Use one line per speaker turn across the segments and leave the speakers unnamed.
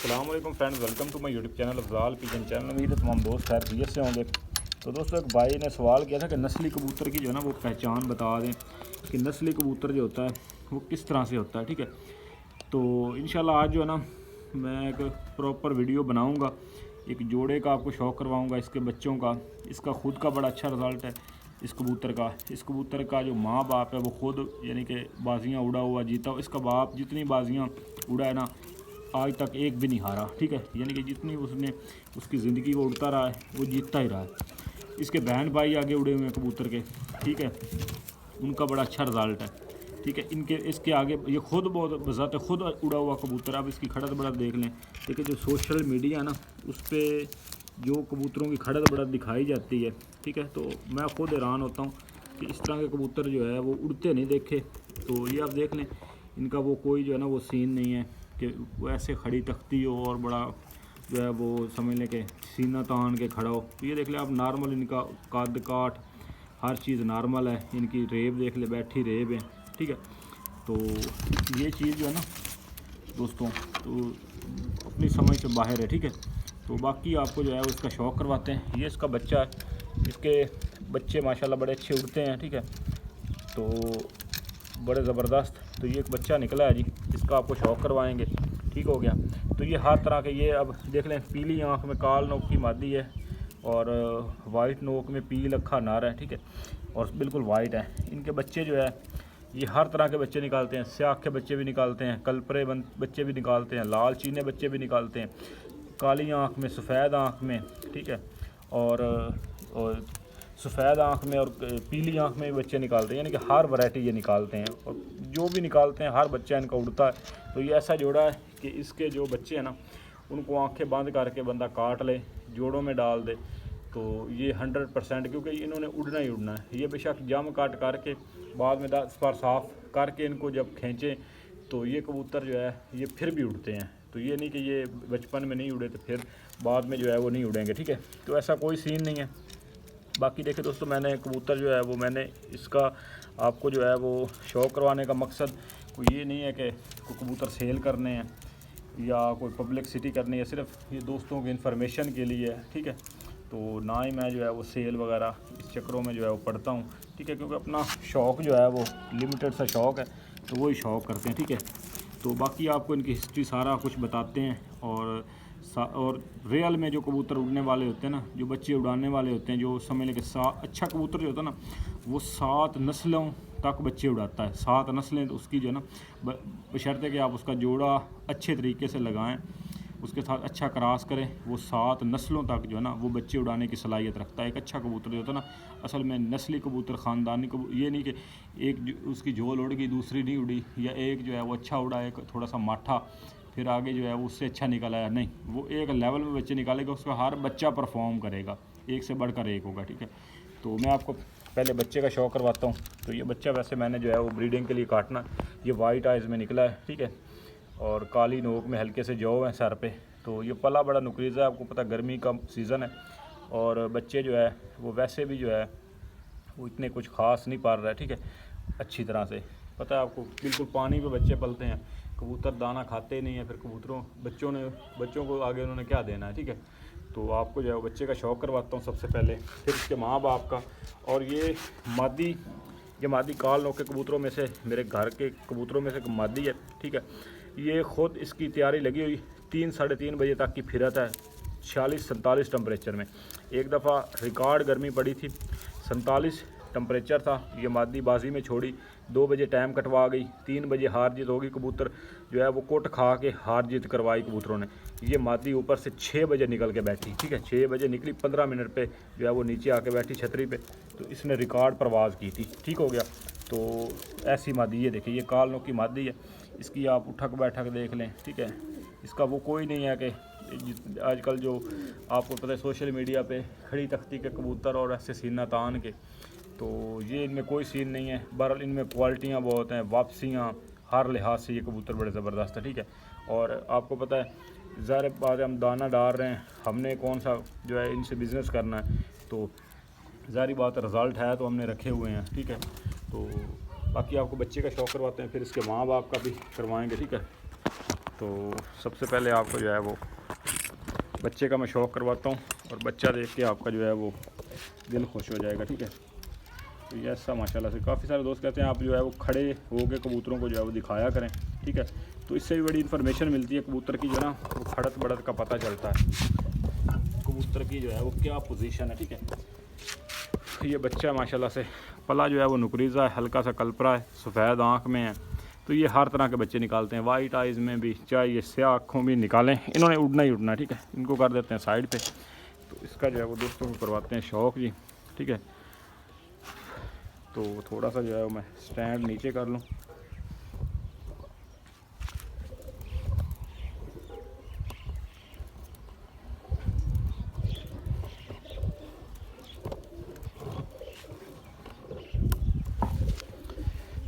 अस्सलाम वालेकुम friends, welcome to my YouTube channel Afzal pigeon channel. उम्मीद है तमाम दोस्त खैर खैरियत से होंगे। तो दोस्तों, एक भाई ने सवाल किया था कि नस्ली कबूतर की जो है ना वो पहचान बता दें कि नस्ली कबूतर जो होता है वो किस तरह से होता है। ठीक है, तो इंशाल्लाह आज जो है ना मैं एक प्रॉपर वीडियो बनाऊँगा, एक जोड़े का आपको शौक़ करवाऊँगा, इसके बच्चों का। इसका ख़ुद का बड़ा अच्छा रिज़ल्ट है इस कबूतर का जो माँ बाप है वो ख़ुद यानी कि बाजियाँ उड़ा हुआ जीता। इसका बाप जितनी बाजियाँ उड़ा है ना आज तक एक भी नहीं हारा। ठीक है, यानी कि जितनी उसने उसकी ज़िंदगी वो उड़ता रहा है वो जीतता ही रहा है। इसके बहन भाई आगे उड़े हुए हैं कबूतर के। ठीक है, उनका बड़ा अच्छा रिज़ल्ट है। ठीक है, इसके आगे ये खुद बहुत बज़ाते खुद उड़ा हुआ कबूतर। अब इसकी खड़त बढ़त देख लें। ठीक है, जो सोशल मीडिया है ना उस पर जो कबूतरों की खड़त बढ़त दिखाई जाती है, ठीक है, तो मैं ख़ुद हैरान होता हूँ कि इस तरह के कबूतर जो है वो उड़ते नहीं देखे। तो ये आप देख लें, इनका वो कोई जो है ना वो सीन नहीं है कि वो ऐसे खड़ी तख्ती हो और बड़ा जो है वो समझ लें कि सीना तान के खड़ा हो। तो ये देख लें आप, नॉर्मल इनका कद काठ हर चीज़ नॉर्मल है। इनकी रेब देख ले, बैठी रेब है। ठीक है, तो ये चीज़ जो है ना दोस्तों तो अपनी समझ से बाहर है। ठीक है, तो बाकी आपको जो है वो इसका शौक़ करवाते हैं। ये इसका बच्चा है, इसके बच्चे माशाल्लाह बड़े अच्छे उड़ते हैं। ठीक है, तो बड़े ज़बरदस्त। तो ये एक बच्चा निकला है जी, इसका आपको शौक़ करवाएंगे। ठीक हो गया, तो ये हर तरह के, ये अब देख लें, पीली आँख में काल नोक की मादी है और वाइट नोक में पील अखा नार है। ठीक है, और बिल्कुल वाइट है। इनके बच्चे जो है ये हर तरह के बच्चे निकालते हैं। स्याह के बच्चे भी निकालते हैं, कलपरे बच्चे भी निकालते हैं, लाल चीने बच्चे भी निकालते हैं, काली आँख में, सफ़ेद आँख में। ठीक है, और सफ़ेद आँख में और पीली आँख में भी बच्चे निकालते हैं, यानी कि हर वैरायटी ये निकालते हैं। और जो भी निकालते हैं हर बच्चा इनका उड़ता है। तो ये ऐसा जोड़ा है कि इसके जो बच्चे हैं ना उनको आंखें बंद करके बंदा काट ले, जोड़ों में डाल दे, तो ये 100%, क्योंकि इन्होंने उड़ना ही उड़ना है। ये बेशक जम काट करके बाद में 10 बार साफ़ करके इनको जब खींचें तो ये कबूतर जो है ये फिर भी उड़ते हैं। तो ये नहीं कि ये बचपन में नहीं उड़े तो फिर बाद में जो है वो नहीं उड़ेंगे। ठीक है, तो ऐसा कोई सीन नहीं है। बाकी देखिए दोस्तों, मैंने कबूतर जो है वो मैंने इसका आपको जो है वो शौक़ करवाने का मकसद कोई ये नहीं है कि कोई कबूतर सेल करने हैं या कोई पब्लिसिटी करनी है, सिर्फ ये दोस्तों की इन्फॉर्मेशन के लिए है। ठीक है, तो ना ही मैं जो है वो सेल वगैरह इस चक्करों में जो है वो पढ़ता हूँ। ठीक है, क्योंकि अपना शौक़ जो है वो लिमिटेड सा शौक़ है, तो वही शौक़ करते हैं। ठीक है, तो बाकी आपको इनकी हिस्ट्री सारा कुछ बताते हैं। और रियल में जो कबूतर उड़ने वाले होते हैं ना, जो बच्चे उड़ाने वाले होते हैं, जो समझ लें कि अच्छा कबूतर जो होता है ना वो 7 नस्लों तक बच्चे उड़ाता है। 7 नस्लें उसकी जो है ना, बशर्ते कि आप उसका जोड़ा अच्छे तरीके से लगाएं, उसके साथ अच्छा क्रॉस करें, वो 7 नस्लों तक जो है ना वो बच्चे उड़ाने की सलाहियत रखता है। एक अच्छा कबूतर जो होता है ना, असल में नस्ली कबूतर, ख़ानदानी कबूतर, ये नहीं कि एक उसकी झोल उड़ गई दूसरी नहीं उड़ी, या एक जो है वो अच्छा उड़ा, एक थोड़ा सा माठा फिर आगे जो है वो उससे अच्छा निकल आया। नहीं, वो एक लेवल में बच्चे निकालेगा, उसका हर बच्चा परफॉर्म करेगा, एक से बढ़कर एक होगा। ठीक है, तो मैं आपको पहले बच्चे का शौक़ करवाता हूँ। तो ये बच्चा वैसे मैंने जो है वो ब्रीडिंग के लिए काटना, ये वाइट आइज़ में निकला है। ठीक है, और काली नोक में हल्के से जौ है सर पे। तो ये पला बड़ा नुकीज़ा है, आपको पता गर्मी का सीज़न है और बच्चे जो है वो वैसे भी जो है वो इतने कुछ ख़ास नहीं पाल रहा है। ठीक है, अच्छी तरह से पता है आपको, बिल्कुल पानी पे बच्चे पलते हैं। कबूतर दाना खाते नहीं है, फिर बच्चों को आगे उन्होंने क्या देना है। ठीक है, तो आपको जो है बच्चे का शौक़ करवाता हूँ सबसे पहले, फिर उसके माँ बाप का। और ये मादी काल नोक के कबूतरों में से, मेरे घर के कबूतरों में से एक मादी है। ठीक है, ये ख़ुद इसकी तैयारी लगी हुई 3 साढ़े 3 बजे तक की फिरत है, 46-47 टेम्परेचर में। एक दफ़ा रिकॉर्ड गर्मी पड़ी थी, 47 टेम्परेचर था। ये मादी बाजी में छोड़ी, 2 बजे टाइम कटवा गई, 3 बजे हार जीत होगी। कबूतर जो है वो कोट खा के हार जीत करवाई कबूतरों ने। ये मादी ऊपर से 6 बजे निकल के बैठी। ठीक है, 6 बजे निकली, 15 मिनट पे जो है वो नीचे आके बैठी छतरी पे, तो इसने रिकॉर्ड परवाज़ की थी। ठीक हो गया, तो ऐसी मादी ये देखिए, ये काल नोक की मादी है। इसकी आप उठक बैठक देख लें। ठीक है, इसका वो कोई नहीं है कि आजकल जो आपको पता है सोशल मीडिया पे खड़ी तख्ती के कबूतर और ऐसे सीना तान के, तो ये इनमें कोई सीन नहीं है। बहरहाल इनमें क्वालिटियाँ बहुत हैं, वापसियाँ, हर लिहाज से ये कबूतर बड़े ज़बरदस्त है। ठीक है, और आपको पता है ज़ाहिर बात है, हम दाना डाल रहे हैं, हमने कौन सा जो है इनसे बिज़नेस करना है, तो ज़ाहिर बात है रिज़ल्ट है तो हमने रखे हुए हैं। ठीक है, तो बाकी आपको बच्चे का शौक़ करवाते हैं, फिर इसके माँ बाप का भी करवाएंगे। ठीक है। तो सबसे पहले आपको जो है वो बच्चे का मैं शौक़ करवाता हूँ और बच्चा देख के आपका जो है वो दिल खुश हो जाएगा, ठीक है। तो ये ऐसा माशाल्लाह से काफ़ी सारे दोस्त कहते हैं आप जो है वो खड़े हो के कबूतरों को जो है वो दिखाया करें, ठीक है। तो इससे भी बड़ी इन्फॉर्मेशन मिलती है कबूतर की, जो ना वो खड़त बढ़त का पता चलता है कबूतर की जो है वो क्या पोजीशन है, ठीक है। तो ये बच्चा माशाल्लाह से पला जो है वो नुकरीज़ा है, हल्का सा कलपरा है, सफ़ेद आँख में है। तो ये हर तरह के बच्चे निकालते हैं, वाइट आइज़ में भी, चाहे ये स्याह आँखों में निकालें, इन्होंने उड़ना ही उड़ना है, ठीक है। इनको कर देते हैं साइड पे। तो इसका जो है वो दोस्तों को करवाते हैं शौक़ जी, ठीक है। तो थोड़ा सा जो है मैं स्टैंड नीचे कर लूँ।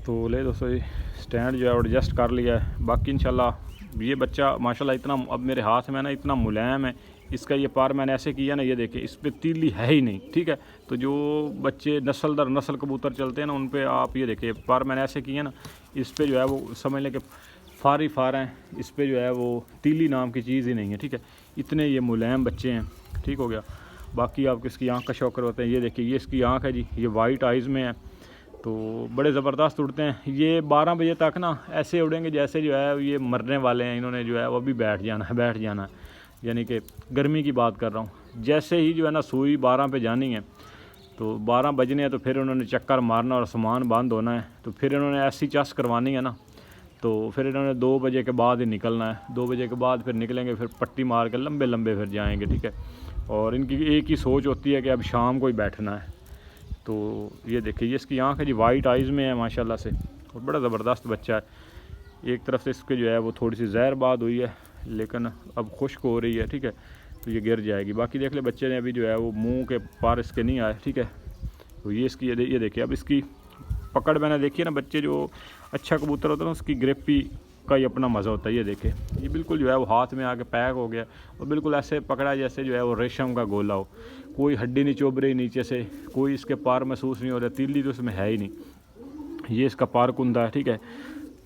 तो ले दोस्तों ये स्टैंड जो है एडजस्ट कर लिया है। बाकी इंशाल्लाह ये बच्चा माशाल्लाह इतना अब मेरे हाथ में ना इतना मुलायम है, इसका ये पार मैंने ऐसे किया ना, ये देखिए इस पर तीली है ही नहीं, ठीक है। तो जो बच्चे नस्ल दर नस्ल कबूतर चलते हैं ना, उन पे आप ये देखिए पार मैंने ऐसे किया ना, इस पर जो है वो समझ लें कि फार ही फार हैं, इस पर जो है वो तीली नाम की चीज़ ही नहीं है, ठीक है। इतने ये मुलायम बच्चे हैं, ठीक हो गया। बाकी आपको इसकी आँख का शौक़ करवाते हैं। ये देखिए ये इसकी आँख है जी, ये वाइट आइज़ में है, तो बड़े ज़बरदस्त उड़ते हैं। ये 12 बजे तक ना ऐसे उड़ेंगे जैसे जो है ये मरने वाले हैं, इन्होंने जो है वो अभी बैठ जाना है, यानी कि गर्मी की बात कर रहा हूँ। जैसे ही जो है ना सुई 12 पे जानी है, तो 12 बजने हैं, तो फिर उन्होंने चक्कर मारना और सामान बंद होना है। तो फिर इन्होंने ऐसी चस करवानी है ना, तो फिर इन्होंने 2 बजे के बाद ही निकलना है। 2 बजे के बाद फिर निकलेंगे, फिर पट्टी मार के लंबे लंबे फिर जाएंगे, ठीक है। और इनकी एक ही सोच होती है कि अब शाम को ही बैठना है। तो ये देखिए ये इसकी आँख है जी, वाइट आइज़ में है माशाल्लाह से, और बड़ा ज़बरदस्त बच्चा है। एक तरफ से इसके जो है वो थोड़ी सी जहरबाद हुई है, लेकिन अब खुश्क हो रही है, ठीक है। तो ये गिर जाएगी। बाकी देख ले बच्चे ने अभी जो है वो मुंह के पार इसके नहीं आए, ठीक है। तो ये इसकी ये देखिए अब इसकी पकड़ मैंने देखी है ना, बच्चे जो अच्छा कबूतर होता है ना उसकी ग्रिपी का ही अपना मज़ा होता है। ये देखे ये बिल्कुल जो है वो हाथ में आके पैक हो गया और बिल्कुल ऐसे पकड़ा जैसे जो है वो रेशम का गोला हो, कोई हड्डी नहीं चुभ रही नीचे से, कोई इसके पार महसूस नहीं हो रहा, तीली तो उसमें है ही नहीं। ये इसका पार कुंदा है, ठीक है।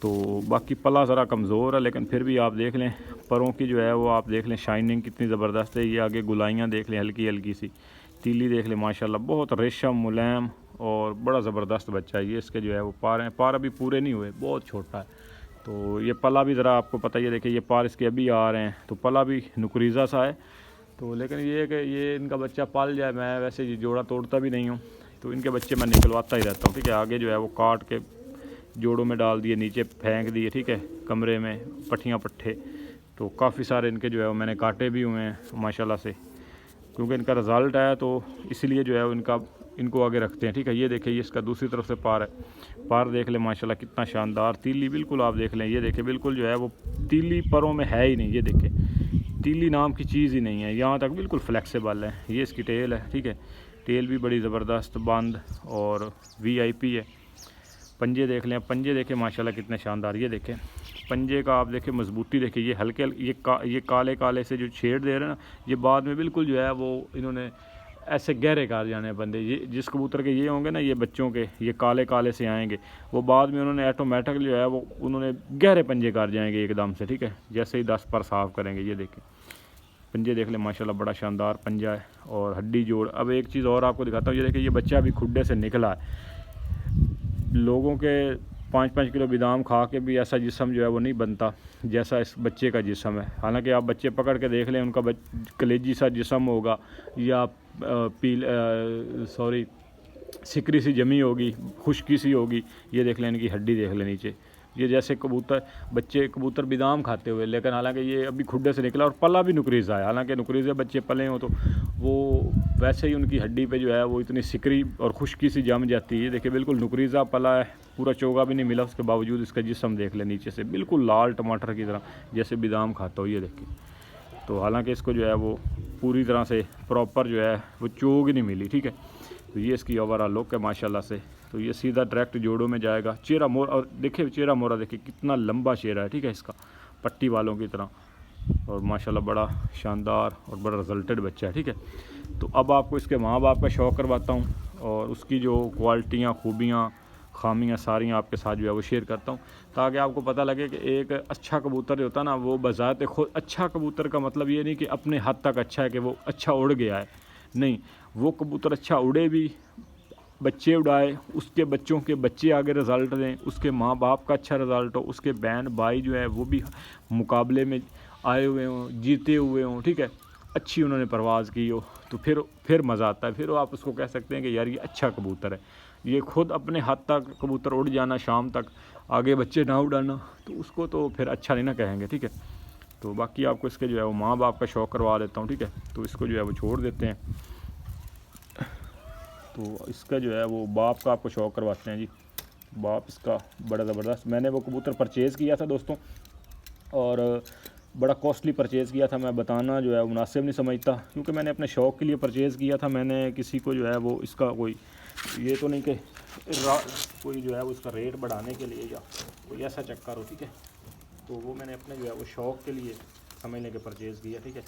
तो बाकी पला ज़रा कमज़ोर है, लेकिन फिर भी आप देख लें परों की जो है वो आप देख लें शाइनिंग कितनी ज़बरदस्त है। ये आगे गुलाइयाँ देख लें, हल्की हल्की सी तीली देख लें, माशाल्लाह बहुत रेशम मुलायम और बड़ा ज़बरदस्त बच्चा है। ये इसके जो है वो पार हैं, पार अभी पूरे नहीं हुए, बहुत छोटा है। तो ये पला भी ज़रा आपको पता ही है, देखिए ये पार इसके अभी आ रहे हैं, तो पला भी नुकरीज़ा सा है। तो लेकिन ये है कि ये इनका बच्चा पाल जाए, मैं वैसे ये जोड़ा तोड़ता भी नहीं हूँ, तो इनके बच्चे मैं निकलवाता ही रहता हूँ, ठीक है। आगे जो है वो काट के जोड़ों में डाल दिए, नीचे फेंक दिए, ठीक है, कमरे में पट्टियाँ पट्ठे। तो काफ़ी सारे इनके जो है वो मैंने काटे भी हुए हैं माशाल्लाह से, क्योंकि इनका रिज़ल्ट आया तो इसलिए जो है इनको आगे रखते हैं, ठीक है। ये देखिए ये इसका दूसरी तरफ से पार है, पार देख लें माशाल्लाह कितना शानदार, तीली बिल्कुल आप देख लें, ये देखिए बिल्कुल जो है वो तीली परों में है ही नहीं, ये देखिए तीली नाम की चीज़ ही नहीं है, यहाँ तक बिल्कुल फ्लेक्सिबल है। ये इसकी टेल है, ठीक है, टेल भी बड़ी ज़बरदस्त बंद और VIP है। पंजे देख लें, पंजे देखें माशाल्लाह कितने शानदार, ये देखें पंजे का आप देखें मजबूती देखिए, ये हल्के ये काले काले से जो छेड़ दे रहे हैं ना, ये बाद में बिल्कुल जो है वो इन्होंने ऐसे गहरे कर जाने हैं बंदे। ये जिस कबूतर के ये होंगे ना, ये बच्चों के ये काले काले से आएंगे, वो बाद में उन्होंने ऑटोमेटिक जो है वो उन्होंने गहरे पंजे कर जाएंगे एकदम से, ठीक है, जैसे ही 10 पर साफ़ करेंगे। ये देखें पंजे देख लें माशाल्लाह बड़ा शानदार पंजा है और हड्डी जोड़। अब एक चीज़ और आपको दिखाता हूँ, ये देखिए ये बच्चा अभी खुड्डे से निकला है। लोगों के 5-5 किलो बादाम खा के भी ऐसा जिस्म जो है वो नहीं बनता जैसा इस बच्चे का जिस्म है। हालांकि आप बच्चे पकड़ के देख लें, उनका कलेजी सा जिस्म होगा या सिकरी सी जमी होगी, खुश्की सी होगी। ये देख लें इनकी हड्डी देख लें नीचे, ये जैसे कबूतर बादाम खाते हुए, लेकिन हालांकि ये अभी खुड्डे से निकला और पला भी नुकरीज़ा है। हालांकि नुकरीज़े बच्चे पले हो तो वो वैसे ही उनकी हड्डी पे जो है वो इतनी सिकरी और खुश्की सी जम जाती है। ये देखिए बिल्कुल नुकरीज़ा पला है, पूरा चोगा भी नहीं मिला, उसके बावजूद इसका जिस्म देख ले नीचे से बिल्कुल लाल टमाटर की तरह जैसे बादाम खाता हो। ये देखिए, तो हालांकि इसको जो है वो पूरी तरह से प्रॉपर जो है वो चोग ही नहीं मिली, ठीक है। तो ये इसकी ओवरऑल लुक है माशाल्लाह से। तो ये सीधा डायरेक्ट जोड़ों में जाएगा। चेहरा मोर, और देखिए चेहरा मोरा देखिए कितना लंबा चेहरा है, ठीक है, इसका पट्टी वालों की तरह, और माशाल्लाह बड़ा शानदार और बड़ा रिजल्टेड बच्चा है, ठीक है। तो अब आपको इसके माँ बाप का शौक़ करवाता हूँ और उसकी जो क्वालिटियाँ खूबियाँ खामियां सारी आपके साथ जो है वो शेयर करता हूँ, ताकि आपको पता लगे कि एक अच्छा कबूतर जो होता है ना, वो बज़ात खुद अच्छा कबूतर का मतलब ये नहीं कि अपने हद तक अच्छा है कि वो अच्छा उड़ गया है, नहीं, वो कबूतर अच्छा उड़े भी, बच्चे उड़ाए, उसके बच्चों के बच्चे आगे रिज़ल्ट दें, उसके माँ बाप का अच्छा रिज़ल्ट हो, उसके बहन भाई जो है वो भी मुकाबले में आए हुए हों, जीते हुए हों, ठीक है, अच्छी उन्होंने परवाज़ की हो, तो फिर मज़ा आता है। फिर आप उसको कह सकते हैं कि यार ये अच्छा कबूतर है। ये खुद अपने हद तक कबूतर उड़ जाना, शाम तक आगे बच्चे ना उड़ाना, तो उसको तो फिर अच्छा नहीं ना कहेंगे, ठीक है। तो बाकी आपको इसके जो है वो माँ बाप का शौक़ करवा देता हूँ, ठीक है। तो इसको जो है वो छोड़ देते हैं। तो इसका जो है वो बाप का आपको शौक़ करवाते हैं जी। बाप इसका बड़ा ज़बरदस्त, मैंने वो कबूतर परचेज़ किया था दोस्तों, और बड़ा कॉस्टली परचेज़ किया था। मैं बताना जो है मुनासिब नहीं समझता, क्योंकि मैंने अपने शौक़ के लिए परचेज़ किया था। मैंने किसी को जो है वो इसका कोई ये तो नहीं कि कोई जो है वो इसका रेट बढ़ाने के लिए या कोई ऐसा चक्कर हो, ठीक है। तो वो मैंने अपने जो है वो शौक़ के लिए समझने के परचेज़ किया, ठीक है।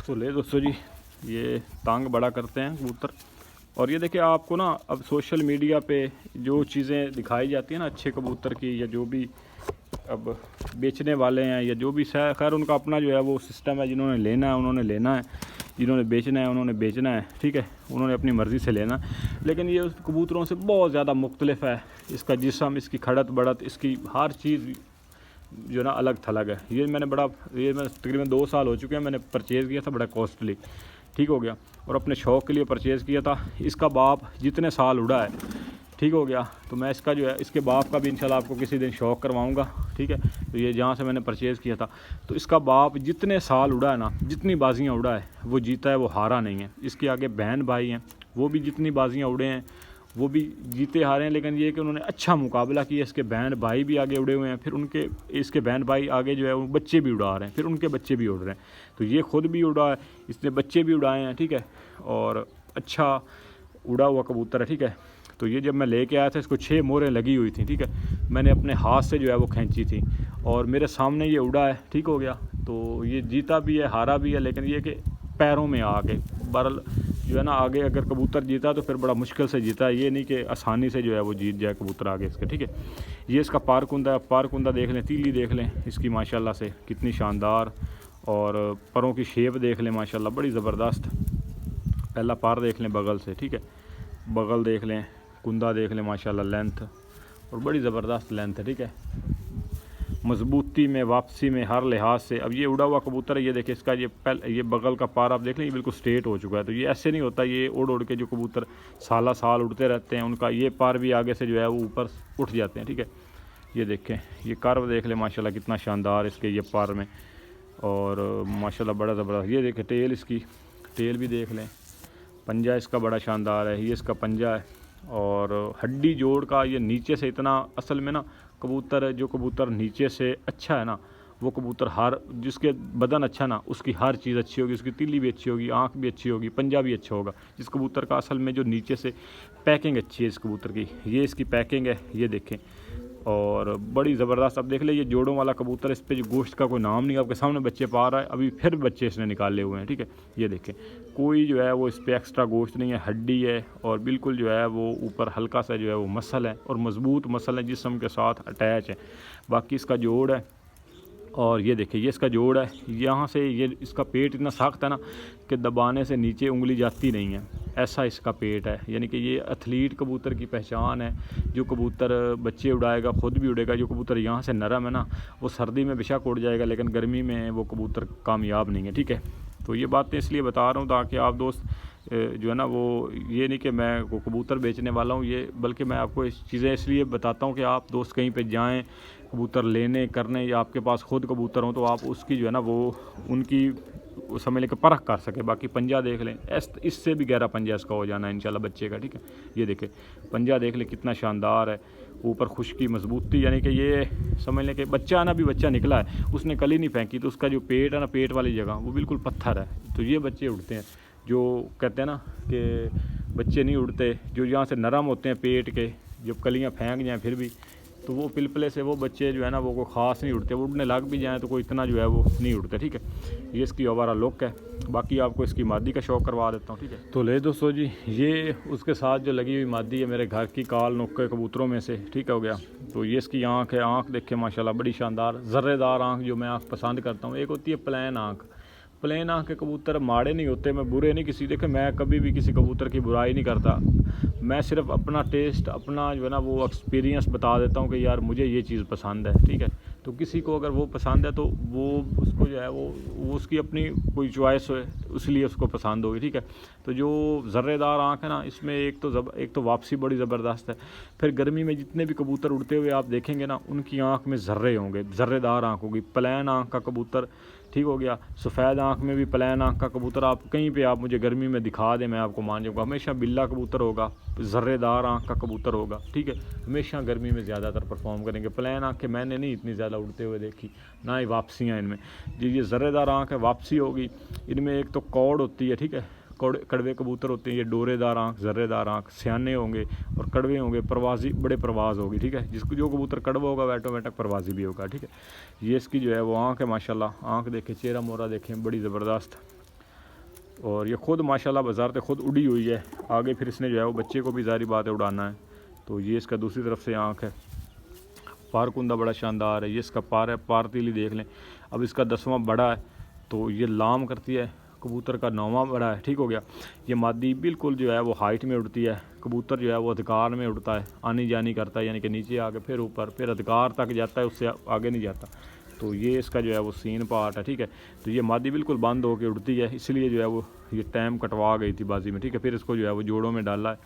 तो ले दोस्तों जी, ये टांग बड़ा करते हैं कबूतर। और ये देखिए आपको ना, अब सोशल मीडिया पे जो चीज़ें दिखाई जाती हैं ना अच्छे कबूतर की, या जो भी अब बेचने वाले हैं या जो भी, खैर उनका अपना जो है वो सिस्टम है। जिन्होंने लेना है उन्होंने लेना है, जिन्होंने बेचना है उन्होंने बेचना है, ठीक है, उन्होंने अपनी मर्ज़ी से लेना है। लेकिन ये उस कबूतरों से बहुत ज़्यादा मुख्तलिफ है। इसका जिस्म, इसकी खड़त बढ़त, इसकी हर चीज़ जो ना अलग थलग है। ये मैं तकरीबन 2 साल हो चुके हैं, मैंने परचेज़ किया था, बड़ा कॉस्टली, ठीक हो गया, और अपने शौक़ के लिए परचेज़ किया था। इसका बाप जितने साल उड़ा है, ठीक हो गया। तो मैं इसका जो है इसके बाप का भी इंशाल्लाह आपको किसी दिन शौक़ करवाऊंगा, ठीक है। तो ये जहाँ से मैंने परचेज़ किया था, तो इसका बाप जितने साल उड़ा है ना, जितनी बाजियाँ उड़ा है, वो जीता है, वो हारा नहीं है। इसके आगे बहन भाई हैं, वो भी जितनी बाजियाँ उड़े हैं वो भी जीते हारे हैं। लेकिन ये कि उन्होंने अच्छा मुकाबला किया। इसके बहन भाई भी आगे उड़े हुए हैं, फिर इसके बहन भाई आगे जो है वो बच्चे भी उड़ा रहे हैं, फिर उनके बच्चे भी उड़ रहे हैं। तो ये खुद भी उड़ा है, इसने बच्चे भी उड़ाए हैं, ठीक है, और अच्छा उड़ा हुआ कबूतर है, ठीक है। तो ये जब मैं लेके आया था, इसको 6 मोहरें लगी हुई थी, ठीक है, मैंने अपने हाथ से जो है वो खींची थी, और मेरे सामने ये उड़ा है, ठीक हो गया। तो ये जीता भी है, हारा भी है, लेकिन ये कि पैरों में आके बहरहाल जो है ना, आगे अगर कबूतर जीता तो फिर बड़ा मुश्किल से जीता है, ये नहीं कि आसानी से जो है वो जीत जाए कबूतर आगे इसके, ठीक है। ये इसका पारकुंदा देख लें, तीली देख लें इसकी, माशाल्लाह से कितनी शानदार, और परों की शेप देख लें माशाल्लाह बड़ी ज़बरदस्त। पहला पार देख लें बगल से, ठीक है, बगल देख लें, कुंदा देख लें, माशाल्लाह लेंथ, और बड़ी ज़बरदस्त लेंथ है, ठीक है, मजबूती में, वापसी में, हर लिहाज से। अब ये उड़ा हुआ कबूतर है, ये देखिए इसका ये बगल का पार आप देख लें, ये बिल्कुल स्ट्रेट हो चुका है। तो ये ऐसे नहीं होता, ये उड़ के जो कबूतर साल उड़ते रहते हैं, उनका ये पार भी आगे से जो है वो ऊपर उठ जाते हैं, ठीक है। ये देखें, ये कर्व देख लें माशाल्लाह कितना शानदार इसके ये पार में, और माशाल्लाह बड़ा ज़बरदस्त। ये देखें टेल, इसकी टेल भी देख लें, पंजा इसका बड़ा शानदार है, ये इसका पंजा है, और हड्डी जोड़ का ये नीचे से इतना, असल में ना कबूतर नीचे से अच्छा है ना, वो कबूतर जिसके बदन अच्छा ना, उसकी हर चीज़ अच्छी होगी, उसकी तिल्ली भी अच्छी होगी, आँख भी अच्छी होगी, पंजा भी अच्छा होगा। जिस कबूतर का असल में जो नीचे से पैकिंग अच्छी है इस कबूतर की, ये इसकी पैकिंग है, ये देखें, और बड़ी ज़बरदस्त। अब देख ले, ये जोड़ों वाला कबूतर, इस पे जो गोश्त का कोई नाम नहीं, आपके सामने बच्चे पा रहा है, अभी फिर बच्चे इसने निकाले हुए हैं, ठीक है। ये देखें, कोई जो है वो इस पर एक्स्ट्रा गोश्त नहीं है, हड्डी है, और बिल्कुल जो है वो ऊपर हल्का सा जो है वो मसल है, और मज़बूत मसल है, जिस्म के साथ अटैच है। बाकी इसका जोड़ है, और ये देखिए ये इसका जोड़ है, यहाँ से ये इसका पेट इतना सख्त है ना कि दबाने से नीचे उंगली जाती नहीं है, ऐसा इसका पेट है। यानी कि ये एथलीट कबूतर की पहचान है। जो कबूतर बच्चे उड़ाएगा, ख़ुद भी उड़ेगा। जो कबूतर यहाँ से नरम है ना, वो सर्दी में बेशक उड़ जाएगा, लेकिन गर्मी में वो कबूतर कामयाब नहीं है, ठीक है। तो ये बातें इसलिए बता रहा हूँ ताकि आप दोस्त जो है ना, वो ये नहीं कि मैं वो कबूतर बेचने वाला हूँ, ये बल्कि मैं आपको इस चीज़ें इसलिए बताता हूँ कि आप दोस्त कहीं पे जाएं कबूतर लेने करने, या आपके पास खुद कबूतर हों, तो आप उसकी जो है ना वो समझ लें कि परख कर सके। बाकी पंजा देख लें, इससे भी गहरा पंजा इसका हो जाना है इंशाल्लाह बच्चे का, ठीक है। ये देखें पंजा देख लें कितना शानदार है, ऊपर खुश्की मजबूती, यानी कि ये समझ लें कि बच्चा ना भी बच्चा निकला है, उसने कली नहीं फेंकी, तो उसका जो पेट है ना, पेट वाली जगह वो बिल्कुल पत्थर है। तो ये बच्चे उड़ते हैं, जो कहते हैं ना कि बच्चे नहीं उड़ते, जो यहाँ से नरम होते हैं पेट के, जब कलियाँ फेंक जाएँ फिर भी, तो वो पिलपले से वो बच्चे जो है ना वो कोई ख़ास नहीं उड़ते। वो उड़ने लग भी जाएँ तो कोई इतना जो है वो नहीं उड़ते, ठीक है। ये इसकी ओवरऑल लुक है। बाकी आपको इसकी मादी का शौक करवा देता हूँ, ठीक है। तो ले दोस्तों जी, ये उसके साथ जो लगी हुई मादी है मेरे घर की काल नुक्के कबूतरों में से, ठीक हो गया। तो ये इसकी आँख है, आँख देखे माशाल्लाह बड़ी शानदार ज़र्रेदार आँख, जो मैं आँख पसंद करता हूँ। एक होती है प्लेन आँख, प्लेन आँख के कबूतर माड़े नहीं होते, मैं बुरे नहीं किसी देखे, मैं कभी भी किसी कबूतर की बुराई नहीं करता, मैं सिर्फ अपना टेस्ट, अपना जो है ना वो एक्सपीरियंस बता देता हूँ कि यार मुझे ये चीज़ पसंद है, ठीक है। तो किसी को अगर वो पसंद है तो वो उसको जो है वो उसकी अपनी कोई चॉइस है, इसलिए उसको पसंद होगी, ठीक है। तो जो ज़र्रेदार आँख है ना, इसमें एक तो वापसी बड़ी ज़बरदस्त है। फिर गर्मी में जितने भी कबूतर उड़ते हुए आप देखेंगे ना, उनकी आँख में ज़र्रे होंगे, ज़र्रेदार आँख होगी। प्लेन आँख का कबूतर, ठीक हो गया। सफ़ेद आँख में भी प्लेन आँख का कबूतर आप कहीं पे आप मुझे गर्मी में दिखा दें, मैं आपको मान जाऊँगा। हमेशा बिल्ला कबूतर होगा, ज़र्रेदार आँख का कबूतर होगा, ठीक है। हमेशा गर्मी में ज़्यादातर परफॉर्म करेंगे। प्लेन आँख के मैंने नहीं इतनी ज़्यादा उड़ते हुए देखी, ना ही वापसियाँ इनमें। जी ये ज़र्रेदार आँख है, वापसी होगी। इनमें एक तो कौड़ होती है, ठीक है, कड़वे कबूतर होते हैं। ये डोरेदार आँख, ज़र्रेदार आँख, सियाने होंगे और कड़वे होंगे, प्रवासी, बड़े प्रवास होगी, ठीक है। जिसको जो कबूतर कड़वा होगा वह ऑटोमेटिक प्रवासी भी होगा, ठीक है। ये इसकी जो है वो आँख है माशाल्लाह, आँख देखें, चेहरा मोहरा देखें, बड़ी ज़बरदस्त। और ये ख़ुद माशाल्लाह बाज़ार से ख़ुद उड़ी हुई है। आगे फिर इसने जो है वो बच्चे को भी ज़ाहिर बात है उड़ाना है। तो ये इसका दूसरी तरफ से आँख है, पार कुंदा बड़ा शानदार है। ये इसका पार है, पार तीली देख लें। अब इसका 10वां बड़ा है, तो ये लाम करती है। कबूतर का 9वां बड़ा है, ठीक हो गया। ये मादी बिल्कुल जो है वो हाइट में उड़ती है। कबूतर जो है वो अधिकार में उड़ता है, आनी जानी करता है, यानी कि नीचे आके फिर ऊपर, फिर अधिकार तक जाता है, उससे आगे नहीं जाता। तो ये इसका जो है वो सीन पार्ट है, ठीक है। तो ये मादी बिल्कुल बंद होकर उड़ती है, इसलिए जो है वो ये टाइम कटवा गई थी बाजी में, ठीक है। फिर इसको जो है वो जोड़ों में डाला है,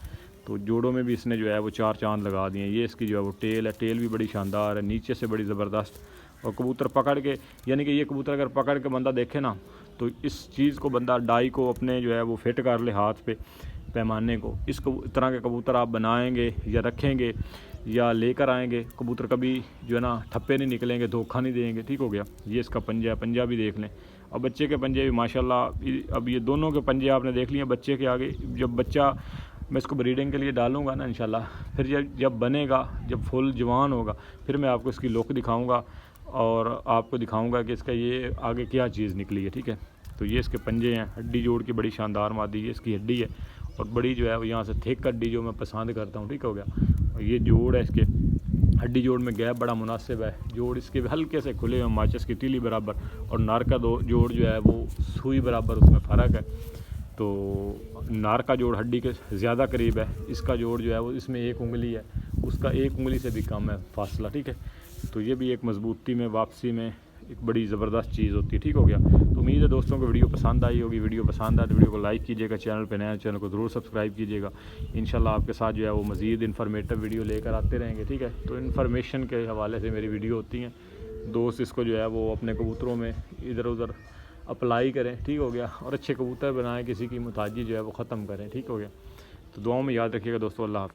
तो जोड़ों में भी इसने जो है वो 4 चांद लगा दिए। ये इसकी जो है वो टेल है, टेल भी बड़ी शानदार है, नीचे से बड़ी ज़बरदस्त। और कबूतर पकड़ के, यानी कि ये कबूतर अगर पकड़ के बंदा देखे ना, तो इस चीज़ को बंदा डाई को अपने जो है वो फिट कर ले हाथ पे, पैमाने को। इस तरह के कबूतर आप बनाएंगे या रखेंगे या लेकर आएंगे, कबूतर कभी जो है ना ठप्पे नहीं निकलेंगे, धोखा नहीं देंगे, ठीक हो गया। ये इसका पंजा है, पंजा भी देख लें। और बच्चे के पंजे भी माशाल्लाह, अब ये दोनों के पंजे आपने देख लिए। बच्चे के आगे जब बच्चा, मैं इसको ब्रीडिंग के लिए डालूंगा ना इंशाल्लाह, फिर जब बनेगा, जब फुल जवान होगा, फिर मैं आपको इसकी लुक दिखाऊंगा और आपको दिखाऊंगा कि इसका ये आगे क्या चीज़ निकली है, ठीक है। तो ये इसके पंजे हैं, हड्डी जोड़ की बड़ी शानदार मादी, ये इसकी हड्डी है और बड़ी जो है वो यहाँ से थिक हड्डी जो मैं पसंद करता हूँ, ठीक हो गया। और ये जोड़ है इसके, हड्डी जोड़ में गैप बड़ा मुनासिब है। जोड़ इसके हल्के से खुले हुए माचिस की तीली बराबर, और नार का जोड़ जो है वो सुई बराबर, उसमें फ़र्क है। तो नार का जोड़ हड्डी के ज़्यादा करीब है, इसका जोड़ जो है वो इसमें 1 उंगली है, उसका 1 उंगली से भी कम है फासला, ठीक है। तो ये भी एक मजबूती में, वापसी में एक बड़ी ज़बरदस्त चीज़ होती है, ठीक हो गया। तो उम्मीद है दोस्तों को वीडियो पसंद आई होगी। वीडियो पसंद आए तो वीडियो को लाइक कीजिएगा, चैनल पे नया चैनल को ज़रूर सब्सक्राइब कीजिएगा। इंशाल्लाह आपके साथ जो है वो मज़ीद इन्फॉर्मेटिव वीडियो लेकर आते रहेंगे, ठीक है। तो इन्फॉर्मेशन के हवाले से मेरी वीडियो होती हैं। दोस्त इसको जो है वो अपने कबूतरों में इधर उधर अप्लाई करें, ठीक हो गया। और अच्छे कबूतर बनाएं, किसी की मुताजी जो है वो ख़त्म करें, ठीक हो गया। तो दुआओं में याद रखिएगा दोस्तों। अल्लाह हाफ़िज़।